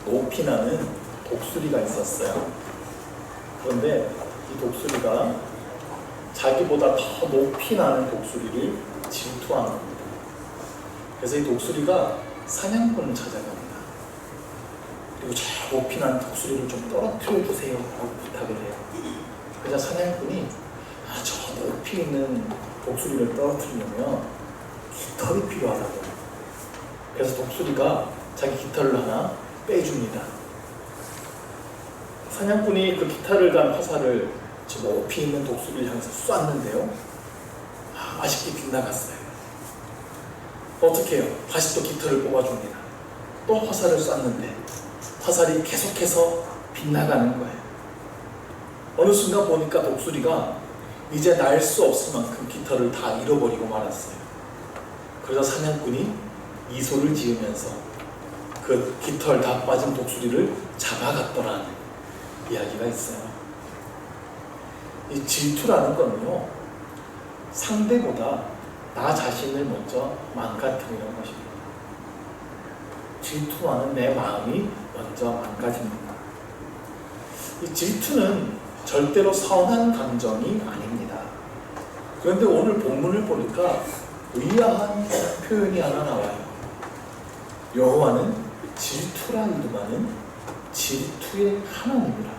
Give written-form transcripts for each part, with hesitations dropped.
높이 나는 독수리가 있었어요. 그런데 이 독수리가 자기보다 더 높이 나는 독수리를 질투하는 겁니다. 그래서 이 독수리가 사냥꾼을 찾아갑니다. 그리고 저 높이 나는 독수리를 좀 떨어뜨려 주세요 라고 부탁을 해요. 그래서 사냥꾼이 저 높이 있는 독수리를 떨어뜨리려면 깃털이 필요하다고. 그래서 독수리가 자기 깃털을 하나 빼줍니다. 사냥꾼이 그 깃털을 단 화살을 저 높이 있는 독수리를 향해서 쐈는데요. 아쉽게 빗나갔어요. 어떻게 해요? 다시 또 깃털을 뽑아줍니다. 또 화살을 쐈는데 화살이 계속해서 빗나가는 거예요. 어느 순간 보니까 독수리가 이제 날 수 없을 만큼 깃털을 다 잃어버리고 말았어요. 그래서 사냥꾼이 미소를 지으면서 그 깃털 다 빠진 독수리를 잡아갔더라는 이야기가 있어요. 이 질투라는 거는요, 상대보다 나 자신을 먼저 망가뜨리는 것입니다. 질투하는 내 마음이 먼저 망가집니다. 이 질투는 절대로 선한 감정이 아닙니다. 그런데 오늘 본문을 보니까 의아한 표현이 하나 나와요. 여호와는 질투라 이름하는 질투의 하나님이라.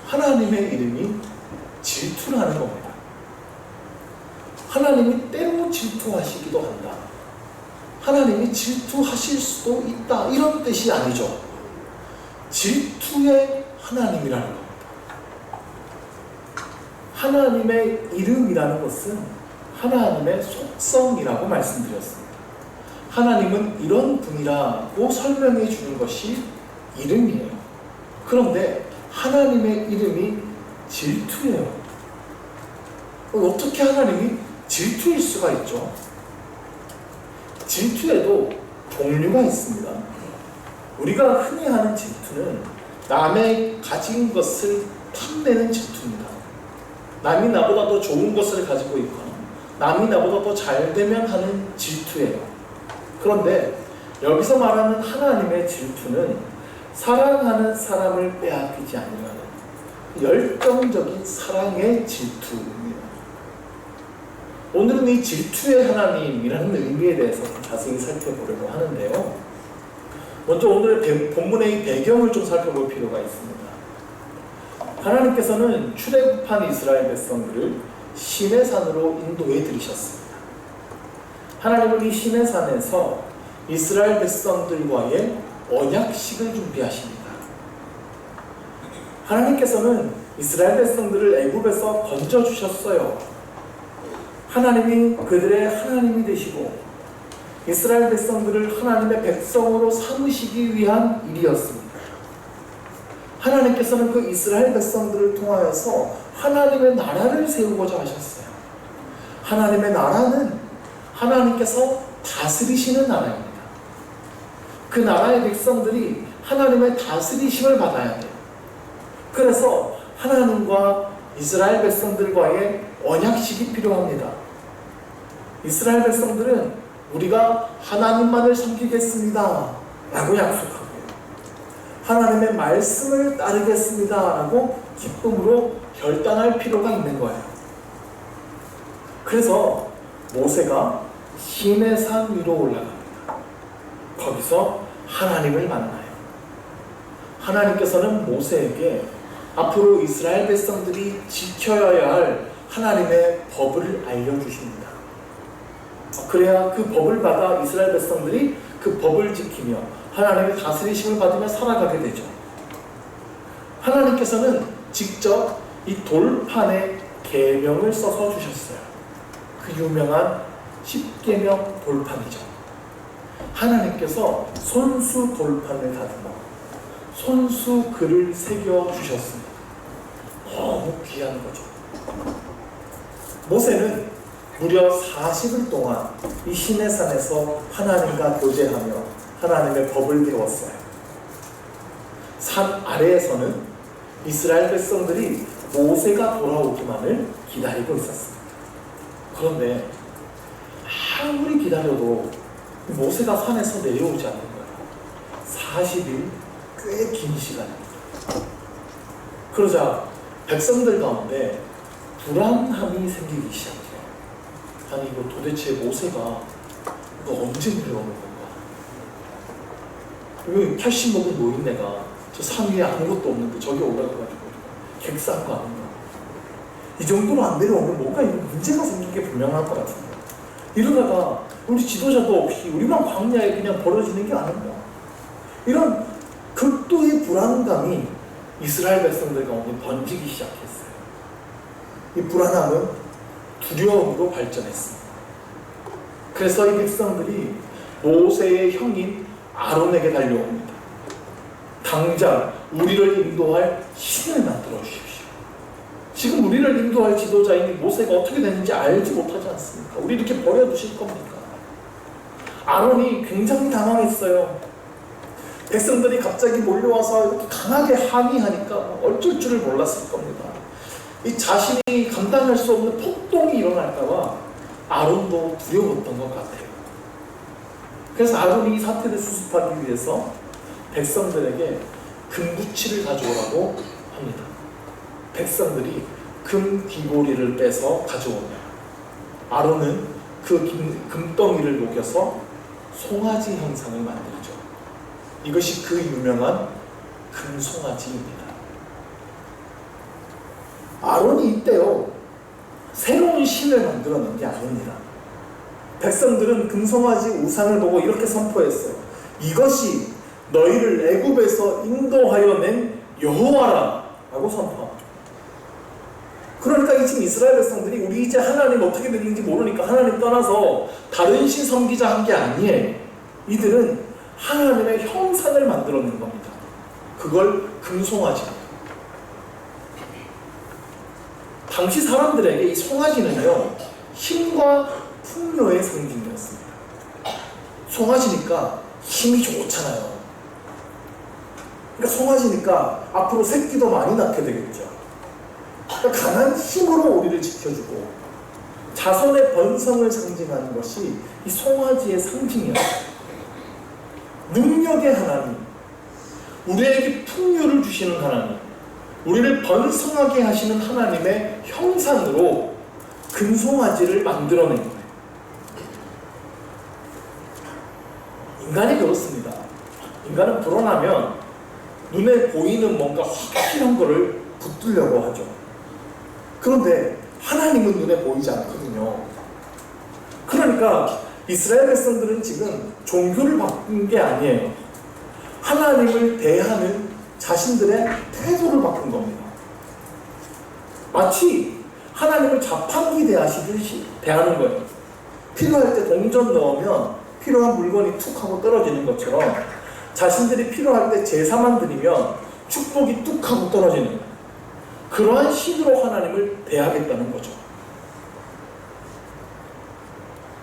하나님의 이름이 질투라는 겁니다. 하나님이 때로 질투하시기도 한다. 하나님이 질투하실 수도 있다. 이런 뜻이 아니죠. 질투의 하나님이라는 겁니다. 하나님의 이름이라는 것은 하나님의 속성이라고 말씀드렸습니다. 하나님은 이런 분이라고 설명해 주는 것이 이름이에요. 그런데 하나님의 이름이 질투예요. 어떻게 하나님이 질투일 수가 있죠? 질투에도 종류가 있습니다. 우리가 흔히 하는 질투는 남의 가진 것을 탐내는 질투입니다. 남이 나보다 더 좋은 것을 가지고 있거나 남이 나보다 더 잘 되면 하는 질투예요. 그런데 여기서 말하는 하나님의 질투는 사랑하는 사람을 빼앗기지 않으려는 열정적인 사랑의 질투입니다. 오늘은 이 질투의 하나님이라는 의미에 대해서 자세히 살펴보려고 하는데요. 먼저 오늘 본문의 배경을 좀 살펴볼 필요가 있습니다. 하나님께서는 출애굽한 이스라엘 백성들을 시내산으로 인도해 들이셨습니다. 하나님은 이 시내산에서 이스라엘 백성들과의 언약식을 준비하십니다. 하나님께서는 이스라엘 백성들을 애굽에서 건져주셨어요. 하나님이 그들의 하나님이 되시고 이스라엘 백성들을 하나님의 백성으로 삼으시기 위한 일이었습니다. 하나님께서는 그 이스라엘 백성들을 통하여서 하나님의 나라를 세우고자 하셨어요. 하나님의 나라는 하나님께서 다스리시는 나라입니다. 그 나라의 백성들이 하나님의 다스리심을 받아야 돼요. 그래서 하나님과 이스라엘 백성들과의 언약식이 필요합니다. 이스라엘 백성들은 우리가 하나님만을 섬기겠습니다 라고 약속하고 하나님의 말씀을 따르겠습니다 라고 기쁨으로 결단할 필요가 있는 거예요. 그래서 모세가 시내산 위로 올라갑니다. 거기서 하나님을 만나요. 하나님께서는 모세에게 앞으로 이스라엘 백성들이 지켜야 할 하나님의 법을 알려주십니다. 그래야 그 법을 받아 이스라엘 백성들이 그 법을 지키며 하나님의 다스리심을 받으며 살아가게 되죠. 하나님께서는 직접 이 돌판에 계명을 써서 주셨어요. 그 유명한 십계명 돌판이죠. 하나님께서 손수 돌판을 다듬어 손수 글을 새겨 주셨습니다. 너무 귀한 거죠. 모세는 무려 40일 동안 이 시내산에서 하나님과 교제하며 하나님의 법을 배웠어요. 산 아래에서는 이스라엘 백성들이 모세가 돌아오기만을 기다리고 있었습니다. 그런데 아무리 기다려도 모세가 산에서 내려오지 않는 거예요. 40일, 꽤 긴 시간입니다. 그러자 백성들 가운데 불안함이 생기기 시작해요. 아니 이거 도대체 모세가 이거 언제 내려오는 건가? 왜 80 먹은 노인네가 저 산 위에 아무것도 없는데 저기 올라가가지고 객사한 거 아닌가? 이 정도로 안 내려오면 뭔가 문제가 생긴 게 분명할 것 같은데, 이러다가 우리 지도자도 없이 우리만 광야에 그냥 벌어지는 게 아닌가? 이런 극도의 불안감이 이스라엘 백성들 가운데 번지기 시작했어요. 이 불안함은 두려움으로 발전했습니다. 그래서 이 백성들이 모세의 형인 아론에게 달려옵니다. 당장 우리를 인도할 신을 만들어 주십시오. 지금 우리를 인도할 지도자인 모세가 어떻게 되는지 알지 못하지 않습니까? 우리 이렇게 버려두실 겁니까? 아론이 굉장히 당황했어요. 백성들이 갑자기 몰려와서 이렇게 강하게 항의하니까 어쩔 줄을 몰랐을 겁니다. 이 자신이 감당할 수 없는 폭동이 일어날까봐 아론도 두려웠던 것 같아요. 그래서 아론이 이 사태를 수습하기 위해서 백성들에게 금부치를 가져오라고 합니다. 백성들이 금 귀고리를 빼서 가져오며 아론은 그 금덩이를 녹여서 송아지 형상을 만들죠. 이것이 그 유명한 금송아지입니다. 아론이 이때요 새로운 신을 만들어낸 게 아닙니다. 백성들은 금송아지 우상을 보고 이렇게 선포했어요. 이것이 너희를 애굽에서 인도하여 낸 여호와라 라고 선포합니다. 그러니까 지금 이스라엘 백성들이 우리 이제 하나님 어떻게 되는지 모르니까 하나님 떠나서 다른 신 섬기자 한 게 아니에요. 이들은 하나님의 형상을 만들어낸 겁니다. 그걸 금송아지입니다. 당시 사람들에게 이 송아지는요 힘과 풍요의 상징이었습니다. 송아지니까 힘이 좋잖아요. 그러니까 송아지니까 앞으로 새끼도 많이 낳게 되겠죠. 그러니까 강한 힘으로 우리를 지켜주고 자손의 번성을 상징하는 것이 이 송아지의 상징이었어요. 능력의 하나님, 우리에게 풍요를 주시는 하나님, 우리를 번성하게 하시는 하나님의 형상으로 금송아지를 만들어낸 거예요. 인간이 그렇습니다. 인간은 불안하면 눈에 보이는 뭔가 확실한 거를 붙들려고 하죠. 그런데 하나님은 눈에 보이지 않거든요. 그러니까 이스라엘 백성들은 지금 종교를 바꾼 게 아니에요. 하나님을 대하는 자신들의 태도를 바꾼 겁니다. 마치 하나님을 자판기 대하시듯이 대하는 거예요. 필요할 때 동전 넣으면 필요한 물건이 툭 하고 떨어지는 것처럼 자신들이 필요할 때 제사만 드리면 축복이 뚝 하고 떨어지는 거예요. 그러한 신으로 하나님을 대하겠다는 거죠.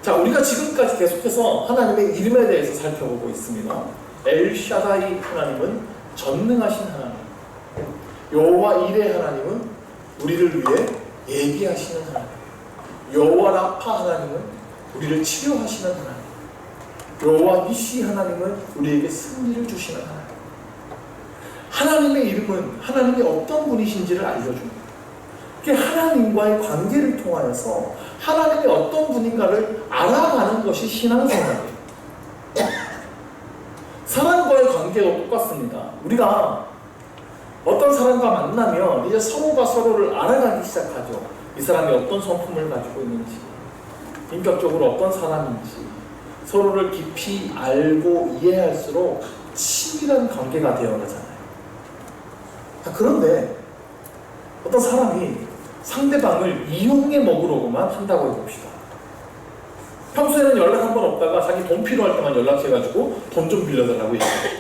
자, 우리가 지금까지 계속해서 하나님의 이름에 대해서 살펴보고 있습니다. 엘샤다이 하나님은 전능하신 하나님, 여호와 이레 하나님은 우리를 위해 예비하시는 하나님, 여호와 라파 하나님은 우리를 치료하시는 하나님, 여호와 니시 하나님은 우리에게 승리를 주시는 하나님. 하나님의 이름은 하나님이 어떤 분이신지를 알려줍니다. 그게 하나님과의 관계를 통하여서 하나님이 어떤 분인가를 알아가는 것이 신앙생활이에요. 사람과의 관계도 똑같습니다. 우리가 어떤 사람과 만나면 이제 서로가 서로를 알아가기 시작하죠. 이 사람이 어떤 성품을 가지고 있는지, 인격적으로 어떤 사람인지, 서로를 깊이 알고 이해할수록 친밀한 관계가 되어가잖아요. 그런데 어떤 사람이 상대방을 이용해 먹으려고만 한다고 해봅시다. 평소에는 연락 한 번 없다가 자기 돈 필요할 때만 연락해가지고 돈 좀 빌려달라고 얘기해요.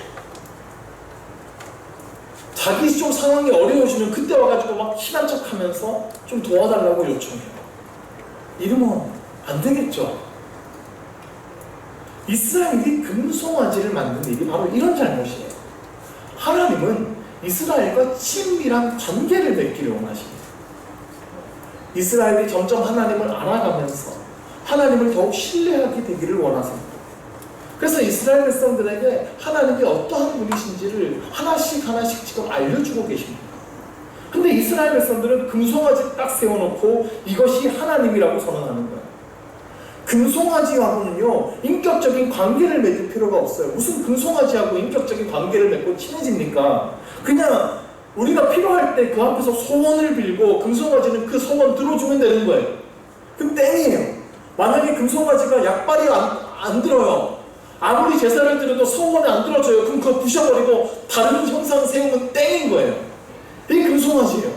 자기 좀 상황이 어려워지면 그때 와가지고 막 친한 척 하면서 좀 도와달라고 요청해요. 이러면 안 되겠죠. 이스라엘이 금송아지를 만든 일이 바로 이런 잘못이에요. 하나님은 이스라엘과 친밀한 관계를 맺기를 원하십니다. 이스라엘이 점점 하나님을 알아가면서 하나님을 더욱 신뢰하게 되기를 원하십니다. 그래서 이스라엘 백성들에게 하나님이 어떠한 분이신지를 하나씩 지금 알려주고 계십니다. 근데 이스라엘 백성들은 금송아지 딱 세워놓고 이것이 하나님이라고 선언하는 거예요. 금송아지하고는요 인격적인 관계를 맺을 필요가 없어요. 무슨 금송아지하고 인격적인 관계를 맺고 친해집니까? 그냥 우리가 필요할 때 그 앞에서 소원을 빌고 금송아지는 그 소원 들어주면 되는 거예요. 그럼 땡이에요. 만약에 금송아지가 약발이 안 들어요. 아무리 제사를 드려도 소원이 안 들어줘요. 그럼 그거 부셔버리고 다른 형상 세우면 땡인 거예요. 이게 금송아지예요.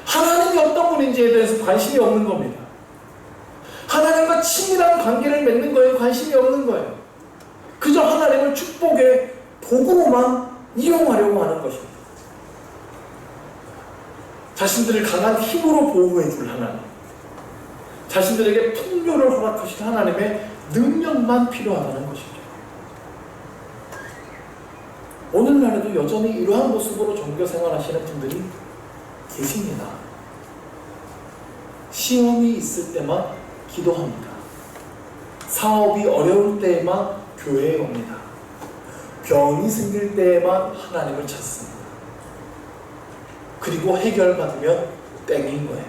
하나님이 어떤 분인지에 대해서 관심이 없는 겁니다. 하나님과 친밀한 관계를 맺는 거에 관심이 없는 거예요. 그저 하나님을 축복의 도구로만 이용하려고 하는 것입니다. 자신들을 강한 힘으로 보호해 줄 하나님, 자신들에게 풍요를 허락하실 하나님의 능력만 필요하다는 것이죠. 오늘날에도 여전히 이러한 모습으로 종교 생활하시는 분들이 계십니다. 시험이 있을 때만 기도합니다. 사업이 어려울 때에만 교회에 옵니다. 병이 생길 때에만 하나님을 찾습니다. 그리고 해결받으면 땡인 거예요.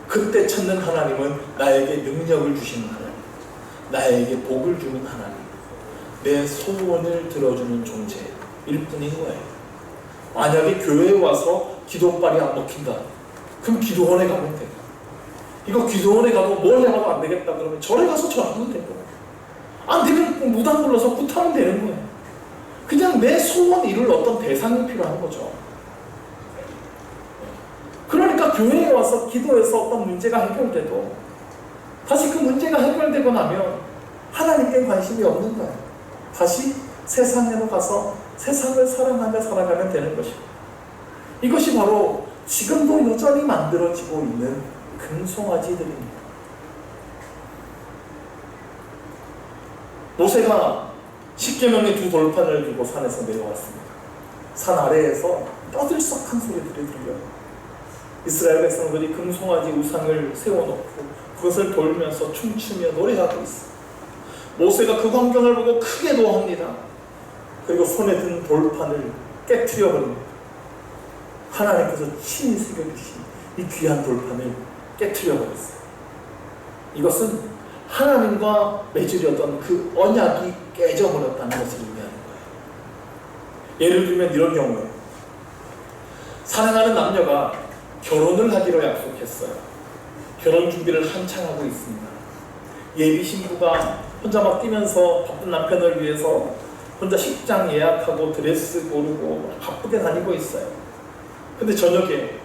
그때 찾는 하나님은 나에게 능력을 주시는 하나님, 나에게 복을 주는 하나님, 내 소원을 들어주는 존재일 뿐인 거예요. 만약에 교회에 와서 기도빨이 안 먹힌다, 그럼 기도원에 가면 돼요. 이거 기도원에 가도 뭘 해도 안 되겠다 그러면 절에 가서 절하면 되고, 안 되면 무당 불러서 굿하면 되는 거예요. 그냥 내 소원 이룰 어떤 대상이 필요한 거죠. 그러니까 교회에 와서 기도해서 어떤 문제가 해결돼도 다시 그 문제가 해결되고 나면 하나님께 관심이 없는 거예요. 다시 세상으로 가서 세상을 사랑하며 살아가면 되는 것입니다. 이것이 바로 지금도 여전히 만들어지고 있는 금송아지들입니다. 모세가 십계명의 두 돌판을 들고 산에서 내려왔습니다. 산 아래에서 떠들썩한 소리들이 들려요. 이스라엘 백성들이 금송아지 우상을 세워놓고 그것을 돌면서 춤추며 노래하고 있습니다. 모세가 그 광경을 보고 크게 노합니다. 그리고 손에 든 돌판을 깨트려 버립니다. 하나님께서 친히 새겨주신 이 귀한 돌판을 깨트려 버렸어요. 이것은 하나님과 맺으려던 그 언약이 깨져버렸다는 것을 의미하는 거예요. 예를 들면 이런 경우에 사랑하는 남녀가 결혼을 하기로 약속했어요. 결혼 준비를 한창 하고 있습니다. 예비 신부가 혼자 막 뛰면서 바쁜 남편을 위해서 혼자 식장 예약하고 드레스 고르고 바쁘게 다니고 있어요. 근데 저녁에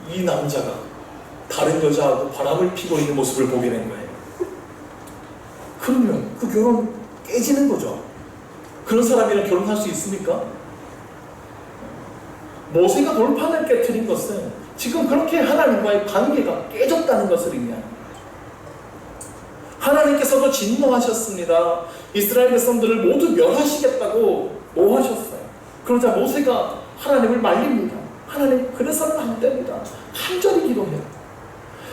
이 남자가 다른 여자하고 바람을 피고 있는 모습을 보게 된 거예요. 그러면 그 결혼 깨지는 거죠. 그런 사람이랑 결혼할 수 있습니까? 모세가 돌판을 깨트린 것은 지금 그렇게 하나님과의 관계가 깨졌다는 것을 의미합니다. 하나님께서도 진노하셨습니다. 이스라엘 백성들을 모두 멸하시겠다고 노하셨어요. 그러자 모세가 하나님을 말립니다. 하나님, 그래서는 안 됩니다. 간절히 기도해요.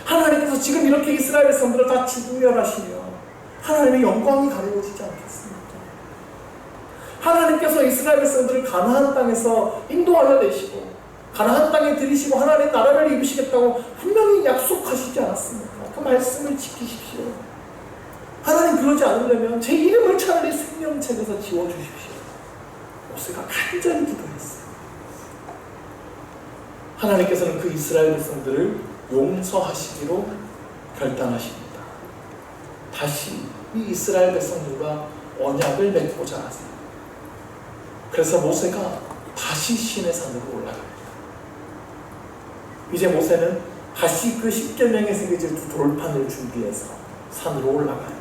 하나님께서 지금 이렇게 이스라엘 백성들을 다 진멸하시며 하나님의 영광이 가려지지 않겠습니까? 하나님께서 이스라엘 백성들을 가나안 땅에서 인도하여 내시고 가나안 땅에 들이시고 하나님의 나라를 이루시겠다고 분명히 약속하시지 않았습니까? 그 말씀을 지키십시오. 하나님, 그러지 않으려면 제 이름을 차라리 생명책에서 지워주십시오. 모세가 간절히 기도했어요. 하나님께서는 그 이스라엘 백성들을 용서하시기로 결단하십니다. 다시 이 이스라엘 백성들과 언약을 맺고자 하세요. 그래서 모세가 다시 시내 산으로 올라갑니다. 이제 모세는 다시 그 십계명에 새겨질 두 돌판을 준비해서 산으로 올라가요.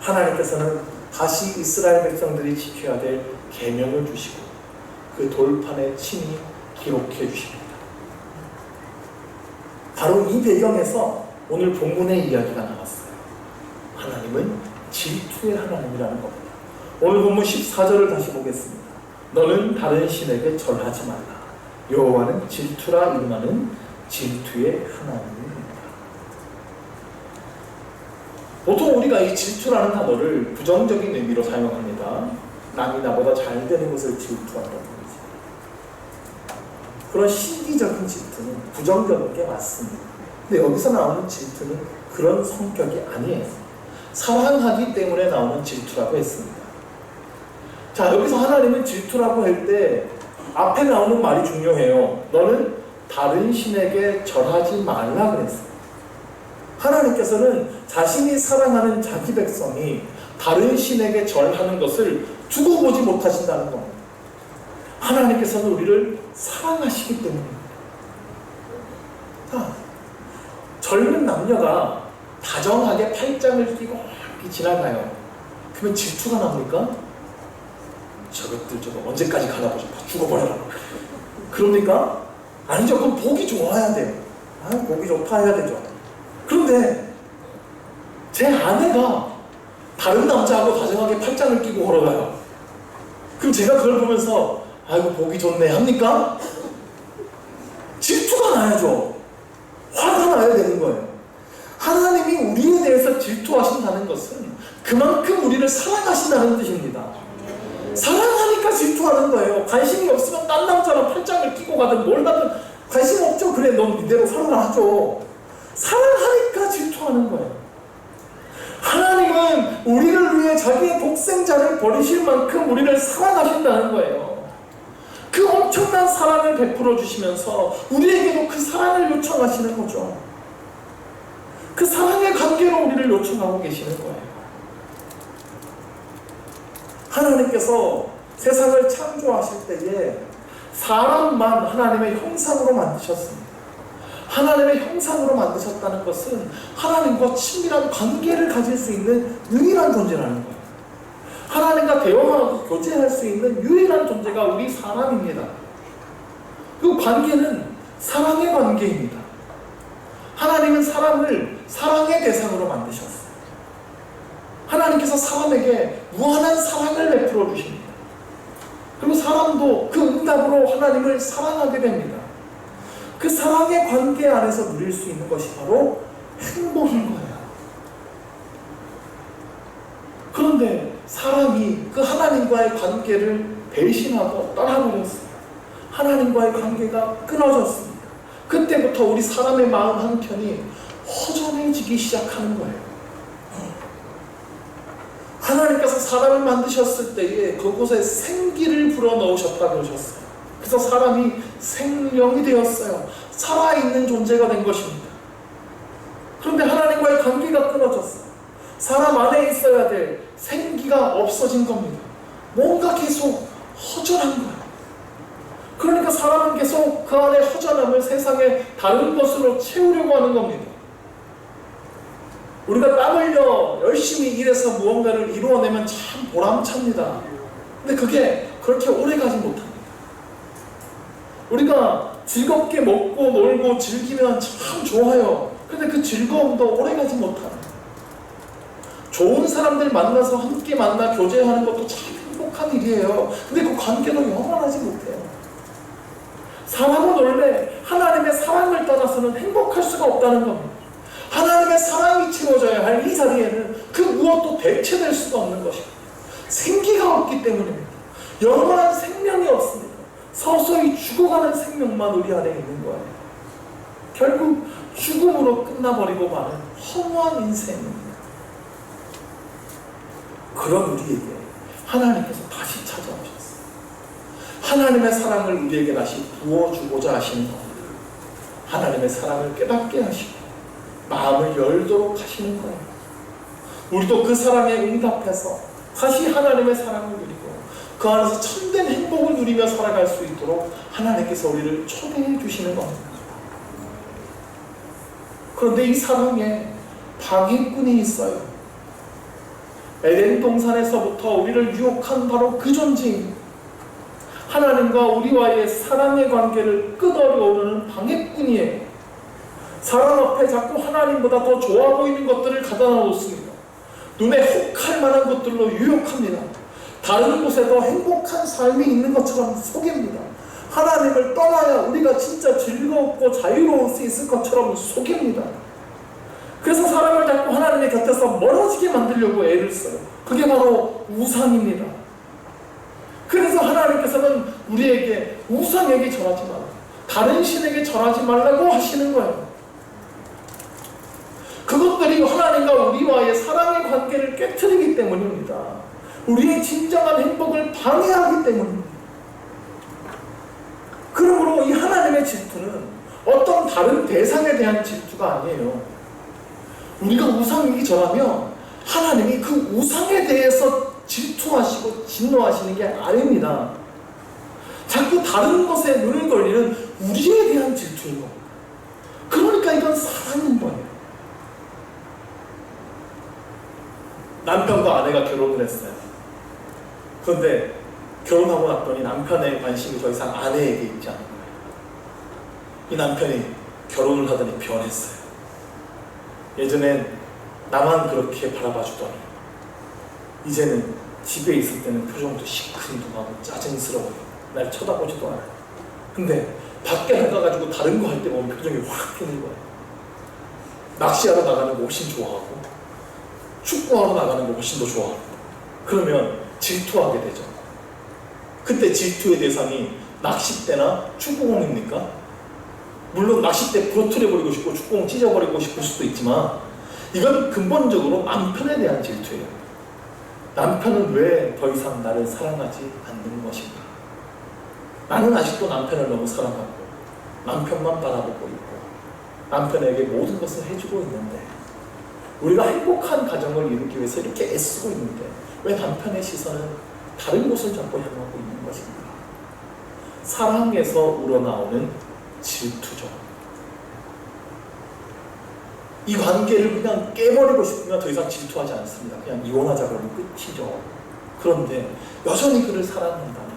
하나님께서는 다시 이스라엘 백성들이 지켜야 될 계명을 주시고 그 돌판에 친히 기록해 주십니다. 바로 이 배경에서 오늘 본문의 이야기가 나왔어요. 하나님은 질투의 하나님이라는 겁니다. 오늘 본문 14절을 다시 보겠습니다. 너는 다른 신에게 절하지 말라. 여호와는 질투라 이름하는 질투의 하나님입니다. 보통 우리가 이 질투라는 단어를 부정적인 의미로 사용합니다. 남이 나보다 잘 되는 것을 질투한다는 거지. 그런 시기적인 질투는 부정적인 게 맞습니다. 근데 여기서 나오는 질투는 그런 성격이 아니에요. 사랑하기 때문에 나오는 질투라고 했습니다. 자, 여기서 하나님은 질투라고 할 때 앞에 나오는 말이 중요해요. 너는 다른 신에게 절하지 말라 그랬어요. 하나님께서는 자신이 사랑하는 자기 백성이 다른 신에게 절하는 것을 두고 보지 못하신다는 겁니다. 하나님께서는 우리를 사랑하시기 때문입니다. 자, 젊은 남녀가 다정하게 팔짱을 끼고 이렇게 지나가요. 그러면 질투가 납니까? 저것들 저거 언제까지 가나 보자. 다 죽어버려라. 그럽니까? 아니죠. 그럼 보기 좋아야 돼요. 보기 좋다 해야 되죠. 그런데 제 아내가 다른 남자하고 다정하게 팔짱을 끼고 걸어가요. 그럼 제가 그걸 보면서 아이고 보기 좋네 합니까? 질투가 나야죠. 화가 나야 되는 거예요. 하나님이 우리에 대해서 질투하신다는 것은 그만큼 우리를 사랑하신다는 뜻입니다. 사랑하니까 질투하는 거예요. 관심이 없으면 딴 남자랑 팔짱을 끼고 가든 뭘 가든 관심 없죠. 그래 넌 이대로 살아라 하죠. 사랑하니까 질투하는 거예요. 하나님은 우리를 위해 자기의 독생자를 버리실 만큼 우리를 사랑하신다는 거예요. 그 엄청난 사랑을 베풀어 주시면서 우리에게도 그 사랑을 요청하시는 거죠. 그 사랑의 관계로 우리를 요청하고 계시는 거예요. 하나님께서 세상을 창조하실 때에 사람만 하나님의 형상으로 만드셨습니다. 하나님의 형상으로 만드셨다는 것은 하나님과 친밀한 관계를 가질 수 있는 유일한 존재라는 거예요. 하나님과 대화하고 교제할 수 있는 유일한 존재가 우리 사람입니다. 그 관계는 사랑의 관계입니다. 하나님은 사람을 사랑의 대상으로 만드셨어요. 하나님께서 사람에게 무한한 사랑을 베풀어 주십니다. 그리고 사람도 그 응답으로 하나님을 사랑하게 됩니다. 그 사랑의 관계 안에서 누릴 수 있는 것이 바로 행복인 거예요. 그런데 사람이 그 하나님과의 관계를 배신하고 떠나버렸어요. 하나님과의 관계가 끊어졌습니다. 그때부터 우리 사람의 마음 한켠이 허전해지기 시작하는 거예요. 하나님께서 사람을 만드셨을 때에 그곳에 생기를 불어넣으셨다 그러셨어요. 그래서 사람이 생명이 되었어요. 살아있는 존재가 된 것입니다. 그런데 하나님과의 관계가 끊어졌어요. 사람 안에 있어야 될 생기가 없어진 겁니다. 뭔가 계속 허전한 거예요. 그러니까 사람은 계속 그 안에 허전함을 세상의 다른 것으로 채우려고 하는 겁니다. 우리가 땀 흘려 열심히 일해서 무언가를 이루어내면 참 보람찹니다. 근데 그게 그렇게 오래가지 못합니다. 우리가 즐겁게 먹고 놀고 즐기면 참 좋아요. 근데 그 즐거움도 오래가지 못합니다. 좋은 사람들 만나서 함께 만나 교제하는 것도 참 행복한 일이에요. 근데 그 관계도 영원하지 못해요. 사람은 원래 하나님의 사랑을 떠나서는 행복할 수가 없다는 겁니다. 하나님의 사랑이 채워져야 할 이 자리에는 그 무엇도 대체될 수가 없는 것입니다. 생기가 없기 때문입니다. 영원한 생명이 없습니다. 서서히 죽어가는 생명만 우리 안에 있는 거예요. 결국 죽음으로 끝나버리고 마는 허무한 인생입니다. 그런 우리에게 하나님께서 다시 찾아오셨어요. 하나님의 사랑을 우리에게 다시 부어주고자 하시는 겁니다. 하나님의 사랑을 깨닫게 하시고 마음을 열도록 하시는 거예요. 우리도 그 사랑에 응답해서 다시 하나님의 사랑을 누리고 그 안에서 참된 행복을 누리며 살아갈 수 있도록 하나님께서 우리를 초대해 주시는 겁니다. 그런데 이 사랑에 방해꾼이 있어요. 에덴 동산에서부터 우리를 유혹한 바로 그 존재입니다. 하나님과 우리와의 사랑의 관계를 끊으려는 방해꾼이에요. 사람 앞에 자꾸 하나님보다 더 좋아 보이는 것들을 가져다 놓습니다. 눈에 혹할 만한 것들로 유혹합니다. 다른 곳에 더 행복한 삶이 있는 것처럼 속입니다. 하나님을 떠나야 우리가 진짜 즐겁고 자유로울 수 있을 것처럼 속입니다. 그래서 사람을 자꾸 하나님의 곁에서 멀어지게 만들려고 애를 써요. 그게 바로 우상입니다. 그래서 하나님께서는 우리에게 우상에게 절하지 말라, 다른 신에게 절하지 말라고 하시는 거예요. 그것들이 하나님과 우리와의 사랑의 관계를 깨트리기 때문입니다. 우리의 진정한 행복을 방해하기 때문입니다. 그러므로 이 하나님의 질투는 어떤 다른 대상에 대한 질투가 아니에요. 우리가 우상에게 절하면 하나님이 그 우상에 대해서 질투하시고 진노하시는 게 아닙니다. 자꾸 다른 것에 눈을 걸리는 우리에 대한 질투인 겁니다. 그러니까 이건 사랑인 거예요. 남편과 아내가 결혼을 했어요. 그런데 결혼하고 났더니 남편의 관심이 더 이상 아내에게 있지 않은 거예요. 이 남편이 결혼을 하더니 변했어요. 예전엔 나만 그렇게 바라봐 주더니 이제는 집에 있을 때는 표정도 시큰둥하고 짜증스러워요. 날 쳐다보지도 않아요. 근데 밖에 나가가지고 다른 거 할 때 보면 표정이 확 피는 거예요. 낚시하러 나가는 거 훨씬 좋아하고 축구하러 나가는 거 훨씬 더 좋아하고. 그러면 질투하게 되죠. 그때 질투의 대상이 낚싯대나 축구공입니까? 물론 낚싯대 부러뜨려버리고 싶고 축구공 찢어버리고 싶을 수도 있지만 이건 근본적으로 남편에 대한 질투예요. 남편은 왜 더 이상 나를 사랑하지 않는 것인가? 나는 아직도 남편을 너무 사랑하고 남편만 바라보고 있고 남편에게 모든 것을 해주고 있는데, 우리가 행복한 가정을 이루기 위해서 이렇게 애쓰고 있는데 왜 남편의 시선은 다른 곳을 잡고 향하고 있는 것인가? 사랑에서 우러나오는 질투죠. 이 관계를 그냥 깨버리고 싶으면 더 이상 질투하지 않습니다. 그냥 이혼하자 그러면 끝이죠. 그런데 여전히 그를 사랑한다면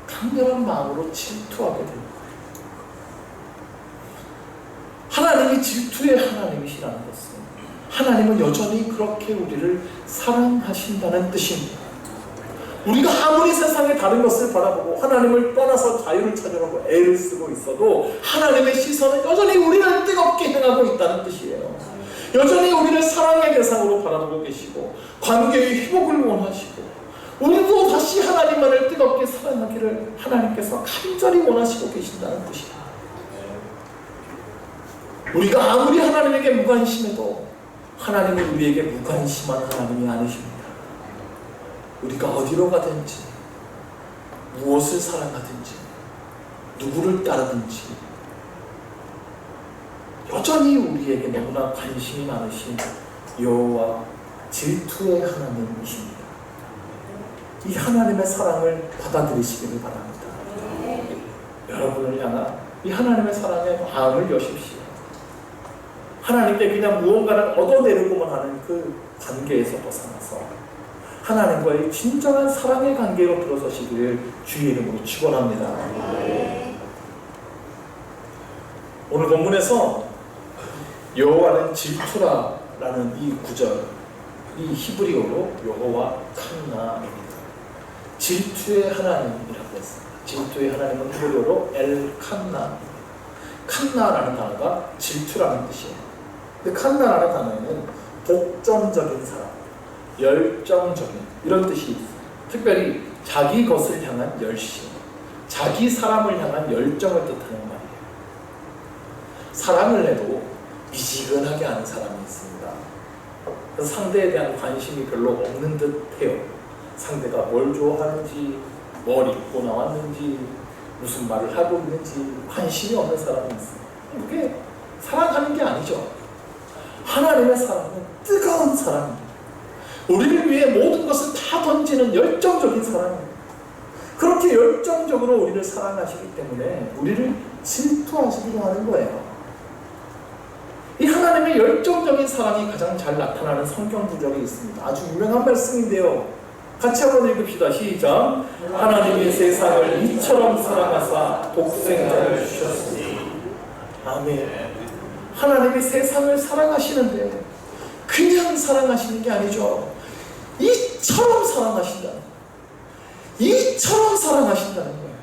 강렬한 마음으로 질투하게 되는 거예요. 하나님이 질투의 하나님이시라는 것은 하나님은 여전히 그렇게 우리를 사랑하신다는 뜻입니다. 우리가 아무리 세상의 다른 것을 바라보고 하나님을 떠나서 자유를 찾으려고 애를 쓰고 있어도 하나님의 시선은 여전히 우리를 뜨겁게 향하고 있다는 뜻이에요. 여전히 우리를 사랑의 대상으로 바라보고 계시고 관계의 회복을 원하시고 우리도 다시 하나님만을 뜨겁게 사랑하기를 하나님께서 간절히 원하시고 계신다는 뜻이에요. 우리가 아무리 하나님에게 무관심해도 하나님은 우리에게 무관심한 하나님이 아니십니다. 우리가 어디로 가든지 무엇을 사랑하든지 누구를 따르든지 여전히 우리에게 너무나 관심이 많으신 여호와 질투의 하나님이십니다. 이 하나님의 사랑을 받아들이시기를 바랍니다. 여러분을 향한 이 하나님의 사랑에 마음을 여십시오. 하나님께 그냥 무언가를 얻어내려고만 하는 그 관계에서 벗어나서 하나님과의 진정한 사랑의 관계로 들어서시기를 주의 이름으로 축원합니다. 오늘 본문에서 여호와는 질투라라는 이 구절, 이 히브리어로 여호와 칸나입니다. 질투의 하나님이라고 했습니다. 질투의 하나님은 히브리어로 엘 칸나. 칸나라는 단어가 질투라는 뜻이에요. 근데 칸나라는 단어에는 독점적인 사람, 열정적인 이런 뜻이 있어요. 특별히 자기 것을 향한 열심, 자기 사람을 향한 열정을 뜻하는 말이에요. 사랑을 해도 미지근하게 하는 사람이 있습니다. 그래서 상대에 대한 관심이 별로 없는 듯해요. 상대가 뭘 좋아하는지, 뭘 입고 나왔는지, 무슨 말을 하고 있는지 관심이 없는 사람이 있어요. 그게 사랑하는 게 아니죠. 하나님의 사랑은 뜨거운 사랑입니다. 우리를 위해 모든 것을 다 던지는 열정적인 사랑입니다. 그렇게 열정적으로 우리를 사랑하시기 때문에 우리를 질투하시기도 하는 거예요. 이 하나님의 열정적인 사랑이 가장 잘 나타나는 성경 구절이 있습니다. 아주 유명한 말씀인데요. 같이 한번 읽읍시다. 시작. 하나님이 세상을 이처럼 사랑하사 독생자를 주셨으니. 아멘. 하나님이 세상을 사랑하시는데 그냥 사랑하시는 게 아니죠. 이처럼 사랑하신다는 거예요. 이처럼 사랑하신다는 거예요.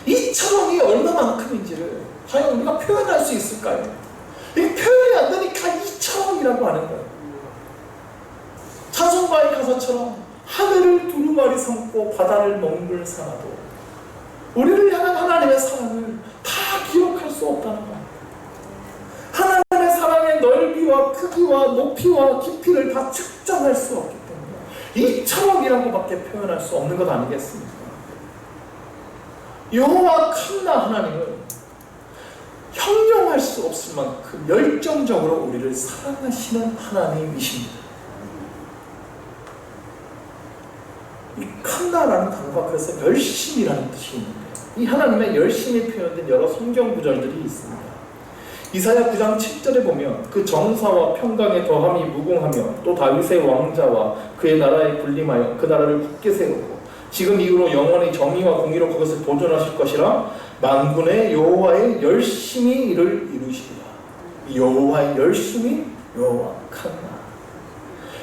이처럼이 얼마만큼인지를 과연 우리가 표현할 수 있을까요? 이게 표현이 안 되니까 이처럼이라고 하는 거예요. 찬송가의 가사처럼 하늘을 두루마리 삼고 바다를 멍글 삼아도 우리를 향한 하나님의 사랑을 다 기억할 수 없다는 거예요. 하나님의 사랑의 넓이와 크기와 높이와 깊이를 다 측정할 수 없기 때문에 이처럼이라고밖에 표현할 수 없는 것 아니겠습니까? 여호와 칸나 하나님은 형용할 수 없을 만큼 열정적으로 우리를 사랑하시는 하나님이십니다. 이 칸나라는 단어가 그래서 열심이라는 뜻이 있는데, 이 하나님의 열심이 표현된 여러 성경 구절들이 있습니다. 이사야 9장 7절에 보면 그 정사와 평강의 더함이 무궁하며 또 다윗의 왕자와 그의 나라에 군림하여 그 나라를 굳게 세우고 지금 이후로 영원히 정의와 공의로 그것을 보존하실 것이라 만군의 여호와의 열심이 이를 이루시리라. 여호와의 열심이 여호와 칸나.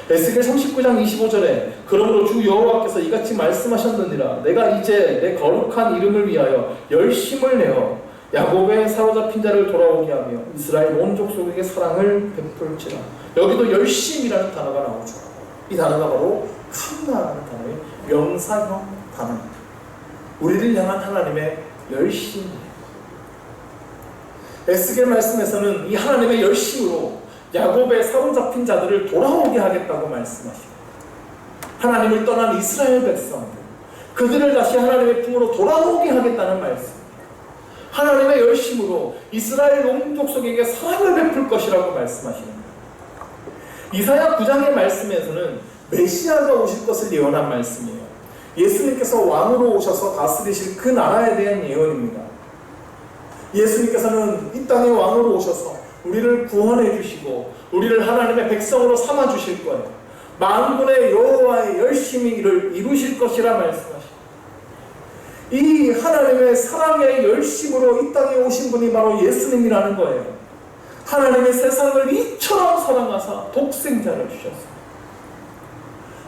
에스겔 39장 25절에 그러므로 주 여호와께서 이같이 말씀하셨느니라. 내가 이제 내 거룩한 이름을 위하여 열심을 내어 야곱의 사로잡힌 자를 돌아오게 하며 이스라엘 온 족속에게 사랑을 베풀지라. 여기도 열심이라는 단어가 나오죠. 이 단어가 바로 칸나라는 단어의 명사형 단어입니다. 우리를 향한 하나님의 열심. 에스겔 말씀에서는 이 하나님의 열심으로 야곱의 사로잡힌 자들을 돌아오게 하겠다고 말씀하시고, 하나님을 떠난 이스라엘 백성들, 그들을 다시 하나님의 품으로 돌아오게 하겠다는 말씀. 하나님의 열심으로 이스라엘 온 족속에게 사랑을 베풀 것이라고 말씀하시는 거예요. 이사야 9장의 말씀에서는 메시아가 오실 것을 예언한 말씀이에요. 예수님께서 왕으로 오셔서 다스리실 그 나라에 대한 예언입니다. 예수님께서는 이 땅에 왕으로 오셔서 우리를 구원해 주시고 우리를 하나님의 백성으로 삼아 주실 거예요. 만군의 여호와의 열심히 이를 이루실 것이라 말씀하십니다. 이 하나님의 사랑의 열심으로 이 땅에 오신 분이 바로 예수님이라는 거예요. 하나님의 세상을 이처럼 사랑하사 독생자를 주셨습니다.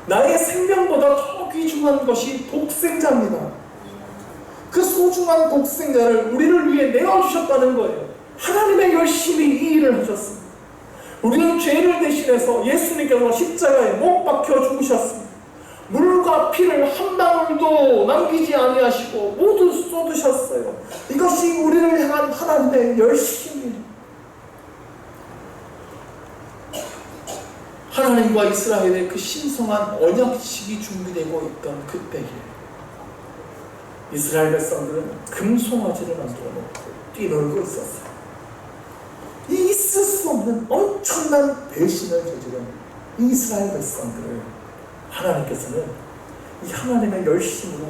나의 생명보다 더 귀중한 것이 독생자입니다. 그 소중한 독생자를 우리를 위해 내어주셨다는 거예요. 하나님의 열심히 이 일을 하셨습니다. 우리는 죄를 대신해서 예수님께서 십자가에 못 박혀 죽으셨습니다. 물과 피를 한 방울도 남기지 아니하시고 모두 쏟으셨어요. 이것이 우리를 향한 하나님의 열심입니다. 하나님과 이스라엘의 그 신성한 언약식이 준비되고 있던 그때에 이스라엘 백성들은 금송아지를 만들어 놓고 뛰놀고 있었어요. 이 있을 수 없는 엄청난 배신을 저지른 이스라엘 백성들을 하나님께서는 이 하나님의 열심으로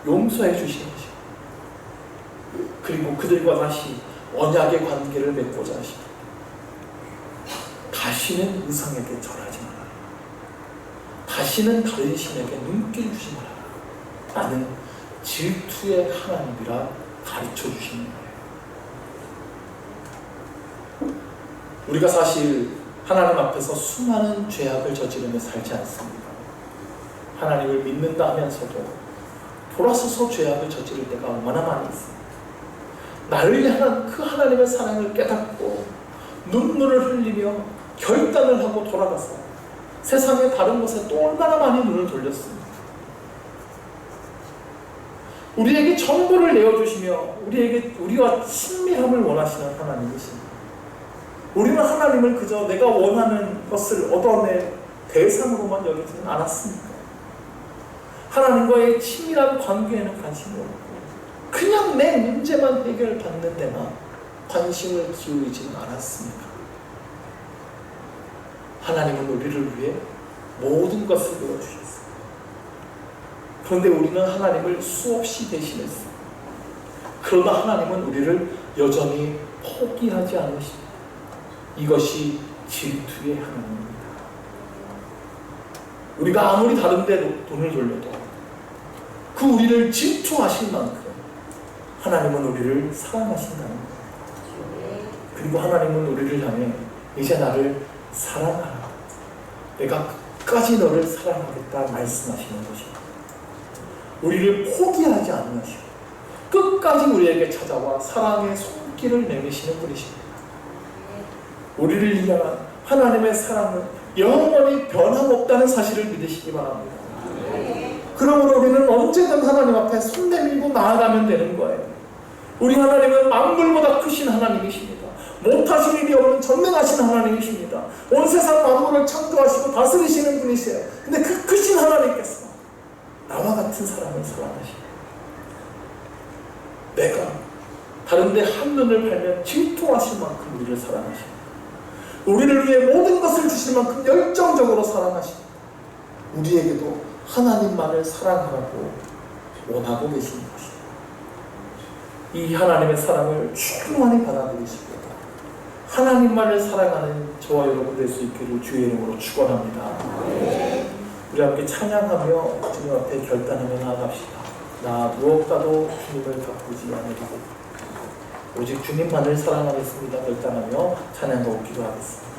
용서해 주시는 것이고, 그리고 그들과 다시 언약의 관계를 맺고자 하시고, 다시는 우상에게 절하지 마라, 다시는 다른 신에게 눈길 주지 마라, 나는 질투의 하나님이라 가르쳐 주시는 거예요. 우리가 사실 하나님 앞에서 수많은 죄악을 저지르며 살지 않습니다. 하나님을 믿는다 하면서도 돌아서서 죄악을 저지를 때가 얼마나 많이 있습니다. 나를 향한 그 하나님의 사랑을 깨닫고 눈물을 흘리며 결단을 하고 돌아가서 세상의 다른 곳에 또 얼마나 많이 눈을 돌렸습니다. 우리에게 정보를 내어주시며 우리와 친밀함을 원하시는 하나님이십니다. 우리는 하나님을 그저 내가 원하는 것을 얻어낼 대상으로만 여기지는 않았습니다. 하나님과의 친밀한 관계에는 관심이 없고 그냥 내 문제만 해결받는 데만 관심을 기울이지는 않았습니다. 하나님은 우리를 위해 모든 것을 내어주셨습니다. 그런데 우리는 하나님을 수없이 배신했습니다. 그러나 하나님은 우리를 여전히 포기하지 않으십니다. 이것이 질투의 하나님입니다. 우리가 아무리 다른 데 돈을 돌려도 그 우리를 질투하실 만큼 하나님은 우리를 사랑하신다는 거예요. 그리고 하나님은 우리를 향해 이제 나를 사랑하라, 내가 끝까지 너를 사랑하겠다 말씀하시는 것입니다. 우리를 포기하지 않으시고 끝까지 우리에게 찾아와 사랑의 손길을 내미시는 분이십니다. 우리를 향한 하나님의 사랑은 영원히 변함없다는 사실을 믿으시기 바랍니다. 그러므로 우리는 언제든 하나님 앞에 손 내밀고 나아가면 되는 거예요. 우리 하나님은 만물보다 크신 하나님이십니다. 못하신 일이 없는 전능하신 하나님이십니다. 온 세상 만물을 창조하시고 다스리시는 분이세요. 근데 그 크신 하나님께서 나와 같은 사람을 사랑하십니다. 내가 다른데 한눈을 팔면 질투하실 만큼 우리를 사랑하십니다. 우리를 위해 모든 것을 주실 만큼 열정적으로 사랑하십니다. 우리에게도 하나님만을 사랑하라고 원하고 계신 것입니다. 이 하나님의 사랑을 충만히 받아들이시고 하나님만을 사랑하는 저와 여러분 될 수 있기를 주의 이름으로 축원합니다. 우리 함께 찬양하며 주님 앞에 결단하며 나아갑시다. 나 무엇과도 주님을 바꾸지 않으리고 오직 주님만을 사랑하겠습니다. 결단하며 찬양하고 기도하겠습니다.